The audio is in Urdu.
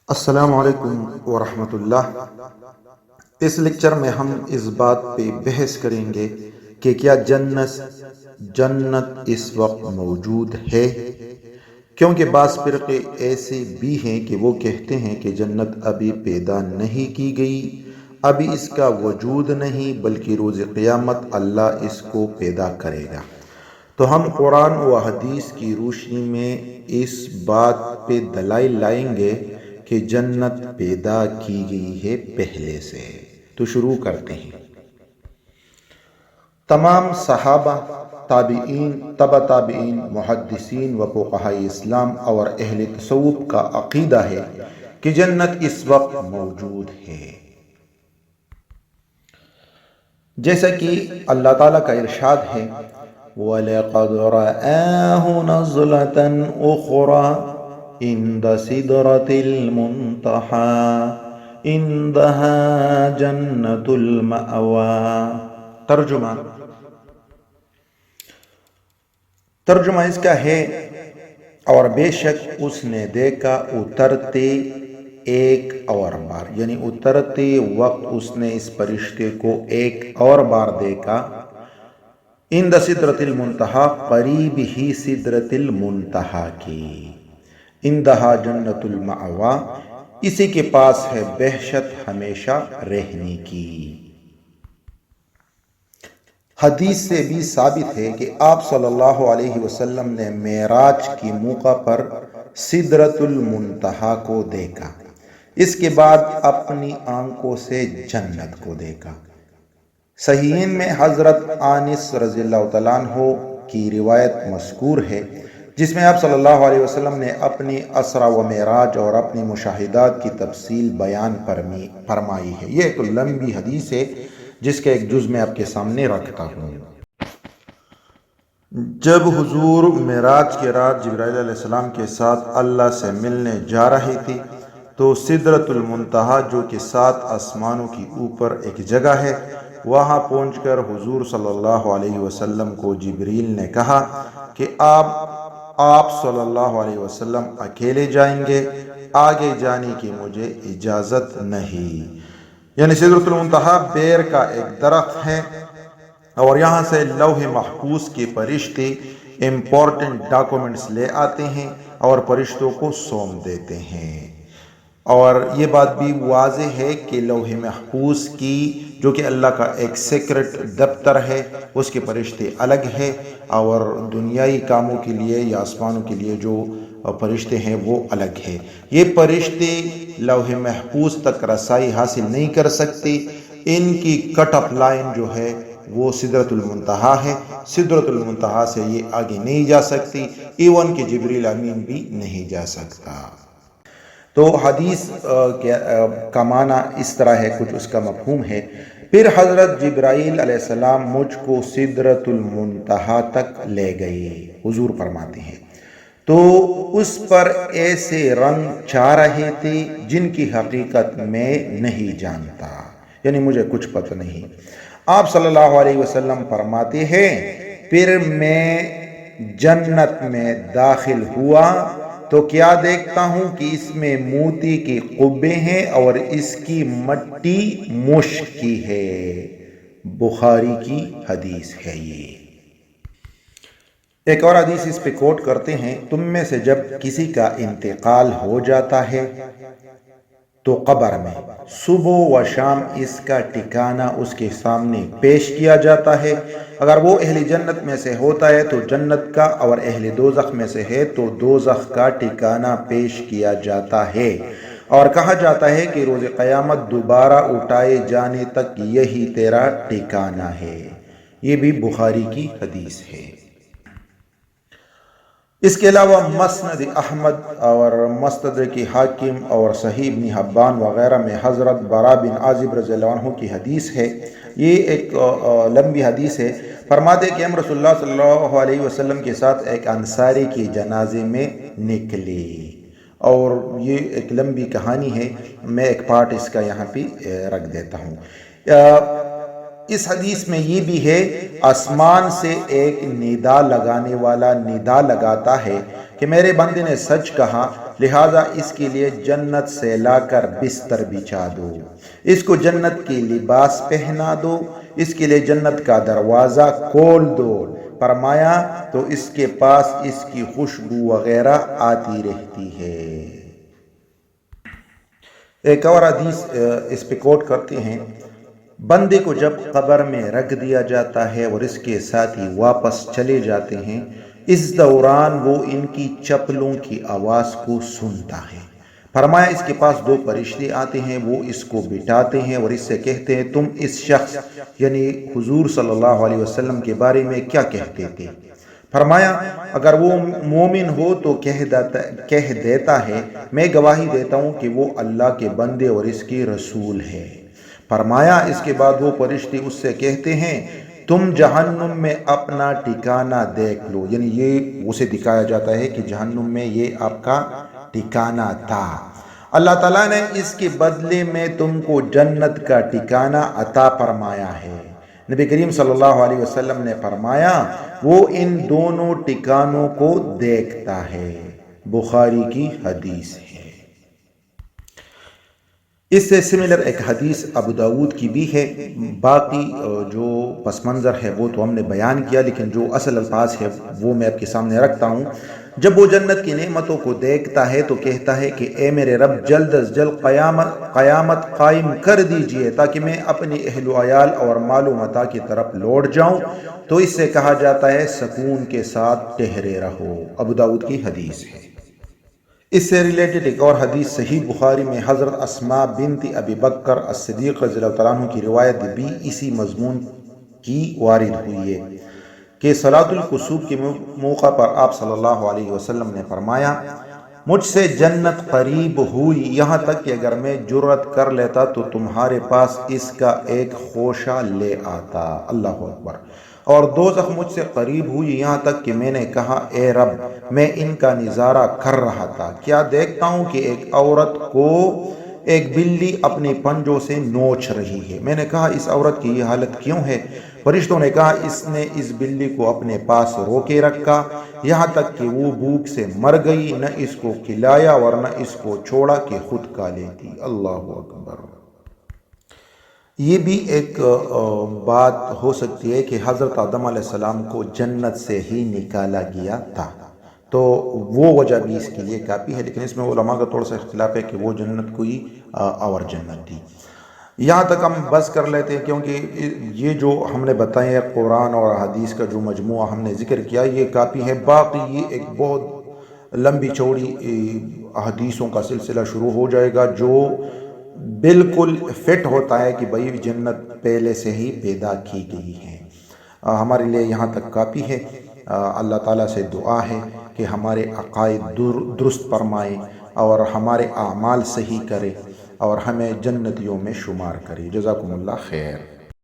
السلام علیکم ورحمۃ اللہ۔ اس لیکچر میں ہم اس بات پہ بحث کریں گے کہ کیا جنت اس وقت موجود ہے، کیونکہ بعض فرقے ایسے بھی ہیں کہ وہ کہتے ہیں کہ جنت ابھی پیدا نہیں کی گئی، ابھی اس کا وجود نہیں، بلکہ روز قیامت اللہ اس کو پیدا کرے گا۔ تو ہم قرآن و حدیث کی روشنی میں اس بات پہ دلائل لائیں گے کہ جنت پیدا کی گئی ہے پہلے سے۔ تو شروع کرتے ہیں۔ تمام صحابہ، تابعین، تبع تابعین، محدثین و فقہاء اسلام اور اہل تصوف کا عقیدہ ہے کہ جنت اس وقت موجود ہے، جیسا کہ اللہ تعالیٰ کا ارشاد ہے وَلَقَدْ رَآهُ نَزْلَةً أُخْرَى عِنْدَ سِدْرَةِ الْمُنْتَهَى عِنْدَهَا جَنَّةُ الْمَأْوَى۔ ترجمہ اس کا ہے، اور بے شک اس نے دیکھا اترتے ایک اور بار، یعنی اترتے وقت اس نے اس فرشتے کو ایک اور بار دیکھا، عند سدرۃ المنتہا، قریب ہی سدرۃ المنتہا کی، عندہا جنت المأویٰ، اسی کے پاس ہے بہشت ہمیشہ رہنے کی۔ حدیث سے بھی ثابت ہے کہ آپ صلی اللہ علیہ وسلم نے معراج کی موقع پر سدرۃ المنتہا کو دیکھا، اس کے بعد اپنی آنکھوں سے جنت کو دیکھا۔ صحیحین میں حضرت انس رضی اللہ تعالیٰ عنہ کی روایت مذکور ہے، جس میں آپ صلی اللہ علیہ وسلم نے اپنی اسرا و معراج اور اپنی مشاہدات کی تفصیل بیان فرمائی ہے۔ یہ ایک لمبی حدیث ہے جس کا ایک جز میں آپ کے سامنے رکھتا ہوں۔ جب حضور معراج کے رات جبرائیل علیہ السلام کے ساتھ اللہ سے ملنے جا رہے تھے تو سدرۃ المنتہا، جو کہ 7 آسمانوں کی اوپر ایک جگہ ہے، وہاں پہنچ کر حضور صلی اللہ علیہ وسلم کو جبریل نے کہا کہ آپ صلی اللہ علیہ وسلم اکیلے جائیں گے، آگے جانے کی مجھے اجازت نہیں۔ یعنی سدرۃ المنتہا بیر کا ایک درخت ہے، اور یہاں سے لوح محفوظ کے فرشتے امپورٹنٹ ڈاکومنٹس لے آتے ہیں اور فرشتوں کو سونپ دیتے ہیں۔ اور یہ بات بھی واضح ہے کہ لوح محفوظ کی، جو کہ اللہ کا ایک سیکرٹ دفتر ہے، اس کے فرشتے الگ ہیں، اور دنیائی کاموں کے لیے یا آسمانوں کے لیے جو فرشتے ہیں وہ الگ ہیں۔ یہ فرشتے لوح محفوظ تک رسائی حاصل نہیں کر سکتے، ان کی کٹ اپ لائن جو ہے وہ سدرۃ المنتہا ہے، سدرۃ المنتہا سے یہ آگے نہیں جا سکتی، ایون کہ جبریل امین بھی نہیں جا سکتا۔ تو حدیث کا معنی اس طرح ہے، کچھ اس کا مفہوم ہے۔ پھر حضرت جبرائیل علیہ السلام مجھ کو سدرۃ المنتہا تک لے گئے، حضور فرماتے ہیں، تو اس پر ایسے رنگ چھا رہے تھے جن کی حقیقت میں نہیں جانتا، یعنی مجھے کچھ پتہ نہیں۔ آپ صلی اللہ علیہ وسلم فرماتے ہیں، پھر میں جنت میں داخل ہوا تو کیا دیکھتا ہوں کہ اس میں موتی کے قبے ہیں اور اس کی مٹی مشک کی ہے۔ بخاری کی حدیث ہے یہ۔ ایک اور حدیث اس پہ کوٹ کرتے ہیں، تم میں سے جب کسی کا انتقال ہو جاتا ہے تو قبر میں صبح و شام اس کا ٹھکانہ اس کے سامنے پیش کیا جاتا ہے، اگر وہ اہل جنت میں سے ہوتا ہے تو جنت کا، اور اہل دوزخ میں سے ہے تو دوزخ کا ٹھکانہ پیش کیا جاتا ہے، اور کہا جاتا ہے کہ روز قیامت دوبارہ اٹھائے جانے تک یہی تیرا ٹھکانہ ہے۔ یہ بھی بخاری کی حدیث ہے۔ اس کے علاوہ مسند احمد اور مستدرک حاکم اور صحیح ابن حبان وغیرہ میں حضرت براء بن عازب رضی اللہ عنہ کی حدیث ہے، یہ ایک لمبی حدیث ہے۔ فرماتے کہ ہم رسول اللہ صلی اللہ علیہ وسلم کے ساتھ ایک انصاری کی جنازے میں نکلے، اور یہ ایک لمبی کہانی ہے، میں ایک پارٹ اس کا یہاں پہ رکھ دیتا ہوں۔ اس حدیث میں یہ بھی ہے، آسمان سے ایک ندا لگانے والا ندا لگاتا ہے کہ میرے بندے نے سچ کہا، لہذا اس کے لیے جنت سے لا کر بستر بچھا دو، اس کو جنت کے لباس پہنا دو، اس کے لیے جنت کا دروازہ کھول دو۔ فرمایا تو اس کے پاس اس کی خوشبو وغیرہ آتی رہتی ہے۔ ایک اور حدیث اس پہ کوٹ کرتے ہیں، بندے کو جب قبر میں رکھ دیا جاتا ہے اور اس کے ساتھی واپس چلے جاتے ہیں، اس دوران وہ ان کی چپلوں کی آواز کو سنتا ہے۔ فرمایا اس کے پاس دو فرشتے آتے ہیں، وہ اس کو بٹھاتے ہیں اور اس سے کہتے ہیں تم اس شخص یعنی حضور صلی اللہ علیہ وسلم کے بارے میں کیا کہتے تھے؟ فرمایا اگر وہ مومن ہو تو کہہ دیتا ہے میں گواہی دیتا ہوں کہ وہ اللہ کے بندے اور اس کے رسول ہے۔ فرمایا اس کے بعد وہ فرشتے اس سے کہتے ہیں تم جہنم میں اپنا ٹھکانہ دیکھ لو، یعنی یہ اسے دکھایا جاتا ہے کہ جہنم میں یہ آپ کا ٹھکانہ تھا۔ اللہ تعالیٰ نے اس کے بدلے میں تم کو جنت کا ٹھکانہ عطا فرمایا ہے۔ نبی کریم صلی اللہ علیہ وسلم نے فرمایا وہ ان دونوں ٹھکانوں کو دیکھتا ہے۔ بخاری کی حدیث ہے۔ اس سے سملر ایک حدیث ابو داود کی بھی ہے، باقی جو پس منظر ہے وہ تو ہم نے بیان کیا، لیکن جو اصل الفاظ ہے وہ میں آپ کے سامنے رکھتا ہوں۔ جب وہ جنت کی نعمتوں کو دیکھتا ہے تو کہتا ہے کہ اے میرے رب جلد از جلد قیامت قائم کر دیجئے تاکہ میں اپنی اہل و عیال اور مال و متاع کی طرف لوٹ جاؤں، تو اس سے کہا جاتا ہے سکون کے ساتھ ٹھہرے رہو۔ ابو داود کی حدیث ہے۔ اس سے ریلیٹڈ ایک اور حدیث صحیح بخاری میں حضرت اسماء بنت ابی بکر الصدیق رضی اللہ تعالیٰ عنہ کی روایت بھی اسی مضمون کی وارد ہوئی ہے کہ صلاۃ الکسوف کے موقع پر آپ صلی اللہ علیہ وسلم نے فرمایا مجھ سے جنت قریب ہوئی، یہاں تک کہ اگر میں جرأت کر لیتا تو تمہارے پاس اس کا ایک خوشہ لے آتا۔ اللہ اکبر۔ اور دوزخ مجھ سے قریب ہوئی، یہاں تک کہ میں نے کہا اے رب میں ان کا نظارہ کر رہا تھا، کیا دیکھتا ہوں کہ ایک عورت کو ایک بلی اپنے پنجوں سے نوچ رہی ہے۔ میں نے کہا اس عورت کی یہ حالت کیوں ہے؟ فرشتوں نے کہا اس نے اس بلی کو اپنے پاس روکے رکھا یہاں تک کہ وہ بھوک سے مر گئی، نہ اس کو کھلایا اور نہ اس کو چھوڑا کہ خود کھا لیتی۔ اللہ اکبر۔ یہ بھی ایک بات ہو سکتی ہے کہ حضرت آدم علیہ السلام کو جنت سے ہی نکالا گیا تھا، تو وہ وجہ بھی اس کے لیے کافی ہے، لیکن اس میں علماء کا تھوڑا سا اختلاف ہے کہ وہ جنت کوئی اور جنت تھی۔ یہاں تک ہم بس کر لیتے ہیں کیونکہ یہ جو ہم نے بتائے قرآن اور حدیث کا جو مجموعہ ہم نے ذکر کیا یہ کافی ہے، باقی یہ ایک بہت لمبی چوڑی حدیثوں کا سلسلہ شروع ہو جائے گا جو بالکل فٹ ہوتا ہے کہ بھئی جنت پہلے سے ہی پیدا کی گئی ہے۔ ہمارے لیے یہاں تک کافی ہے۔ اللہ تعالیٰ سے دعا ہے کہ ہمارے عقائد درست فرمائے اور ہمارے اعمال صحیح کرے اور ہمیں جنتیوں میں شمار کرے۔ جزاکم اللہ خیر۔